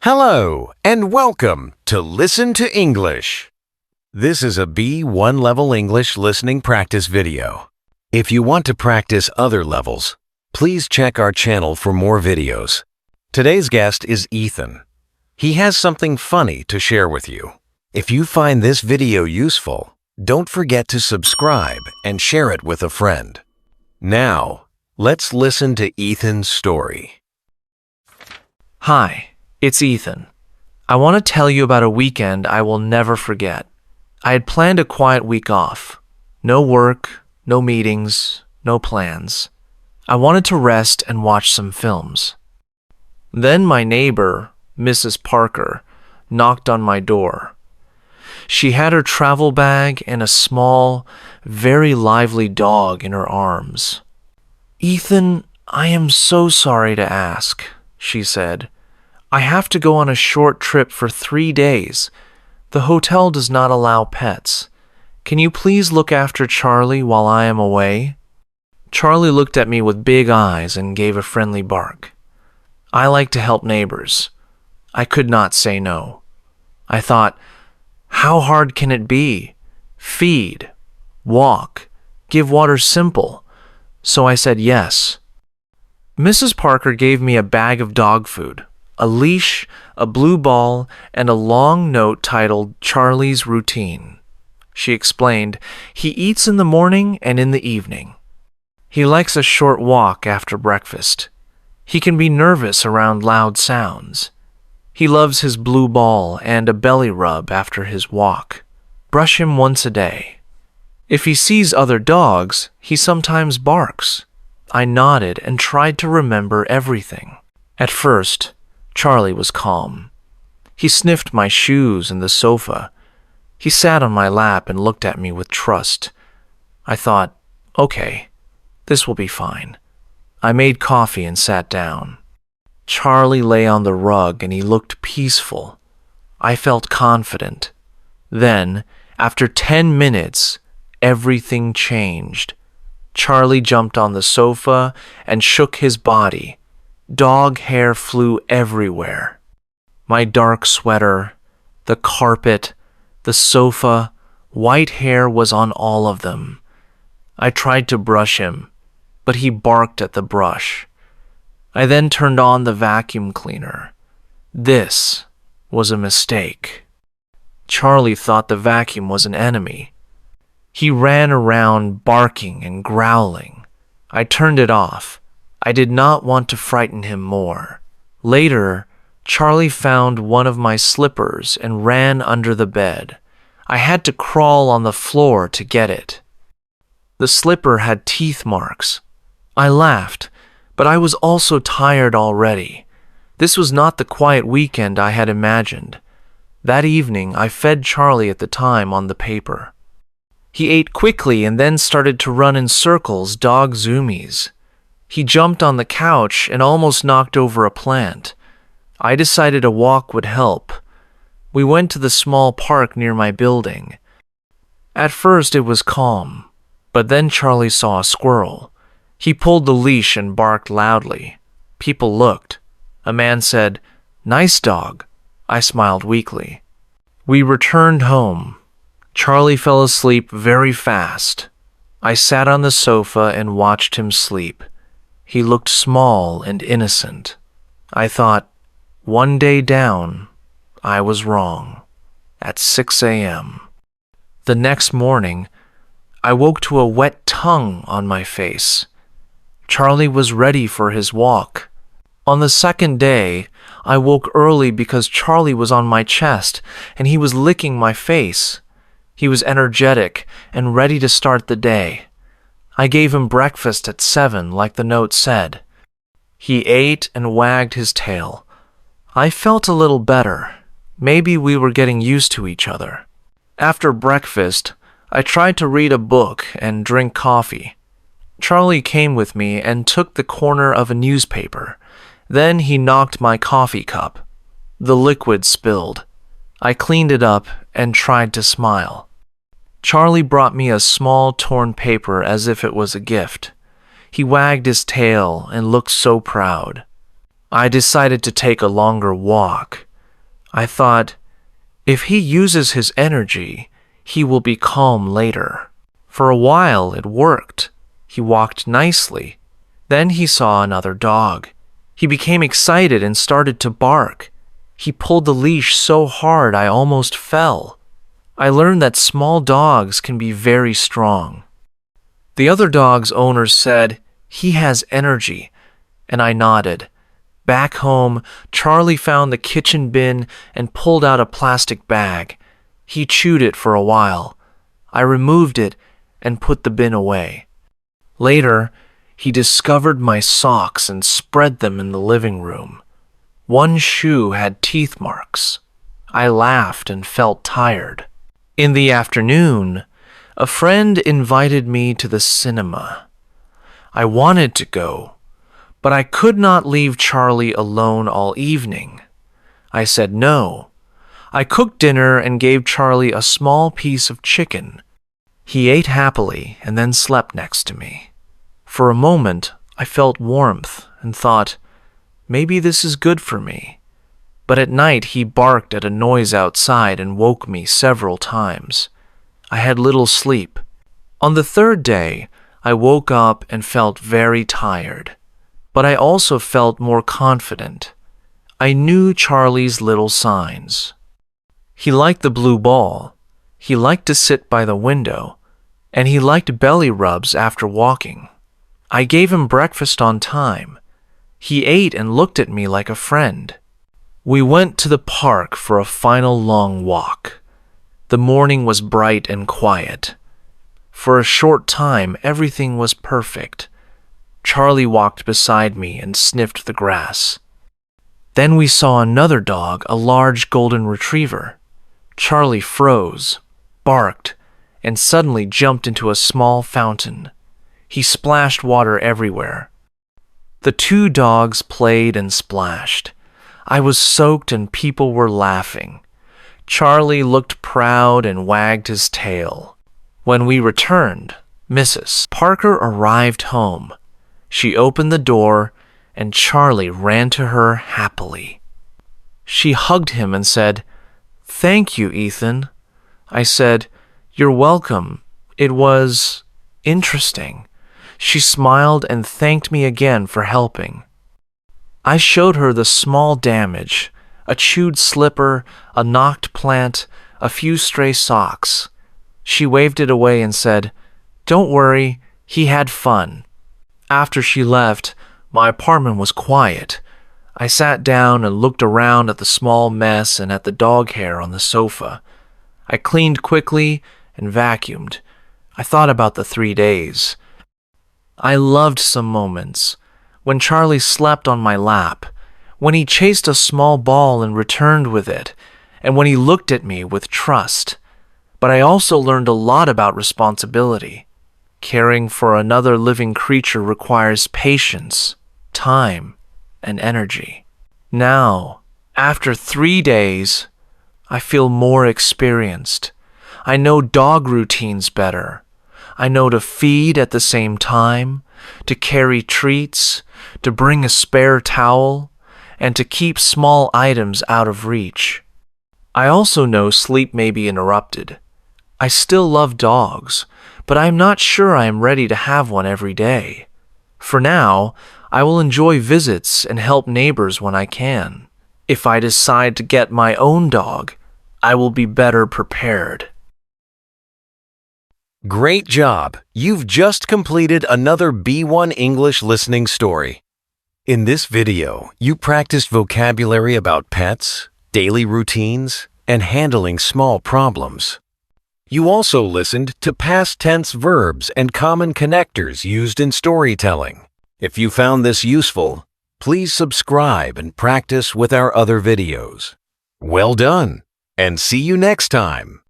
Hello, and welcome to Listen to English. This is a B1 level English listening practice video. If you want to practice other levels, please check our channel for more videos. Today's guest is Ethan. He has something funny to share with you. If you find this video useful, don't forget to subscribe and share it with a friend. Now, let's listen to Ethan's story. Hi, it's Ethan. I want to tell you about a weekend I will never forget. I had planned a quiet week off. No work, no meetings, no plans. I wanted to rest and watch some films. Then my neighbor, Mrs. Parker, knocked on my door. She had her travel bag and a small, very lively dog in her arms. "Ethan, I am so sorry to ask," she said. "I have to go on a short trip for 3 days. The hotel does not allow pets. Can you please look after Charlie while I am away?" Charlie looked at me with big eyes and gave a friendly bark. I like to help neighbors. I could not say no. I thought, how hard can it be? Feed, walk, give water, simple. So I said yes. Mrs. Parker gave me a bag of dog food, a leash, a blue ball, and a long note titled Charlie's Routine. She explained, he eats in the morning and in the evening. He likes a short walk after breakfast. He can be nervous around loud sounds. He loves his blue ball and a belly rub after his walk. Brush him once a day. If he sees other dogs, he sometimes barks. I nodded and tried to remember everything. At first, Charlie was calm. He sniffed my shoes and the sofa. He sat on my lap and looked at me with trust. I thought, okay, this will be fine. I made coffee and sat down. Charlie lay on the rug and he looked peaceful. I felt confident. Then, after 10 minutes, everything changed. Charlie jumped on the sofa and shook his body. Dog hair flew everywhere. My dark sweater, the carpet, the sofa, white hair was on all of them. I tried to brush him, but he barked at the brush. I then turned on the vacuum cleaner. This was a mistake. Charlie thought the vacuum was an enemy. He ran around barking and growling. I turned it off. I did not want to frighten him more. Later, Charlie found one of my slippers and ran under the bed. I had to crawl on the floor to get it. The slipper had teeth marks. I laughed, but I was also tired already. This was not the quiet weekend I had imagined. That evening, I fed Charlie at the time on the paper. He ate quickly and then started to run in circles, dog zoomies. He jumped on the couch and almost knocked over a plant. I decided a walk would help. We went to the small park near my building. At first it was calm, but then Charlie saw a squirrel. He pulled the leash and barked loudly. People looked. A man said, "Nice dog." I smiled weakly. We returned home. Charlie fell asleep very fast. I sat on the sofa and watched him sleep. He looked small and innocent. I thought, one day down, I was wrong. At 6 a.m. The next morning, I woke to a wet tongue on my face. Charlie was ready for his walk. On the second day, I woke early because Charlie was on my chest and he was licking my face. He was energetic and ready to start the day. I gave him breakfast at 7, like the note said. He ate and wagged his tail. I felt a little better. Maybe we were getting used to each other. After breakfast, I tried to read a book and drink coffee. Charlie came with me and took the corner of a newspaper. Then he knocked my coffee cup. The liquid spilled. I cleaned it up and tried to smile. Charlie brought me a small torn paper as if it was a gift. He wagged his tail and looked so proud. I decided to take a longer walk. I thought, if he uses his energy, he will be calm later. For a while it worked. He walked nicely. Then he saw another dog. He became excited and started to bark. He pulled the leash so hard I almost fell. I learned that small dogs can be very strong. The other dog's owner said, "He has energy," and I nodded. Back home, Charlie found the kitchen bin and pulled out a plastic bag. He chewed it for a while. I removed it and put the bin away. Later, he discovered my socks and spread them in the living room. One shoe had teeth marks. I laughed and felt tired. In the afternoon, a friend invited me to the cinema. I wanted to go, but I could not leave Charlie alone all evening. I said no. I cooked dinner and gave Charlie a small piece of chicken. He ate happily and then slept next to me. For a moment, I felt warmth and thought, maybe this is good for me. But at night he barked at a noise outside and woke me several times. I had little sleep. On the third day, I woke up and felt very tired. But I also felt more confident. I knew Charlie's little signs. He liked the blue ball. He liked to sit by the window. And he liked belly rubs after walking. I gave him breakfast on time. He ate and looked at me like a friend. We went to the park for a final long walk. The morning was bright and quiet. For a short time, everything was perfect. Charlie walked beside me and sniffed the grass. Then we saw another dog, a large golden retriever. Charlie froze, barked, and suddenly jumped into a small fountain. He splashed water everywhere. The two dogs played and splashed. I was soaked and people were laughing. Charlie looked proud and wagged his tail. When we returned, Mrs. Parker arrived home. She opened the door and Charlie ran to her happily. She hugged him and said, "Thank you, Ethan." I said, "You're welcome. It was interesting." She smiled and thanked me again for helping. I showed her the small damage, a chewed slipper, a knocked plant, a few stray socks. She waved it away and said, "Don't worry, he had fun." After she left, my apartment was quiet. I sat down and looked around at the small mess and at the dog hair on the sofa. I cleaned quickly and vacuumed. I thought about the 3 days. I loved some moments. When Charlie slept on my lap, when he chased a small ball and returned with it, and when he looked at me with trust. But I also learned a lot about responsibility. Caring for another living creature requires patience, time, and energy. Now, after 3 days, I feel more experienced. I know dog routines better. I know to feed at the same time, to carry treats, to bring a spare towel, and to keep small items out of reach. I also know sleep may be interrupted. I still love dogs, but I am not sure I am ready to have one every day. For now, I will enjoy visits and help neighbors when I can. If I decide to get my own dog, I will be better prepared. Great job! You've just completed another B1 English listening story. In this video, you practiced vocabulary about pets, daily routines, and handling small problems. You also listened to past tense verbs and common connectors used in storytelling. If you found this useful, please subscribe and practice with our other videos. Well done, and see you next time!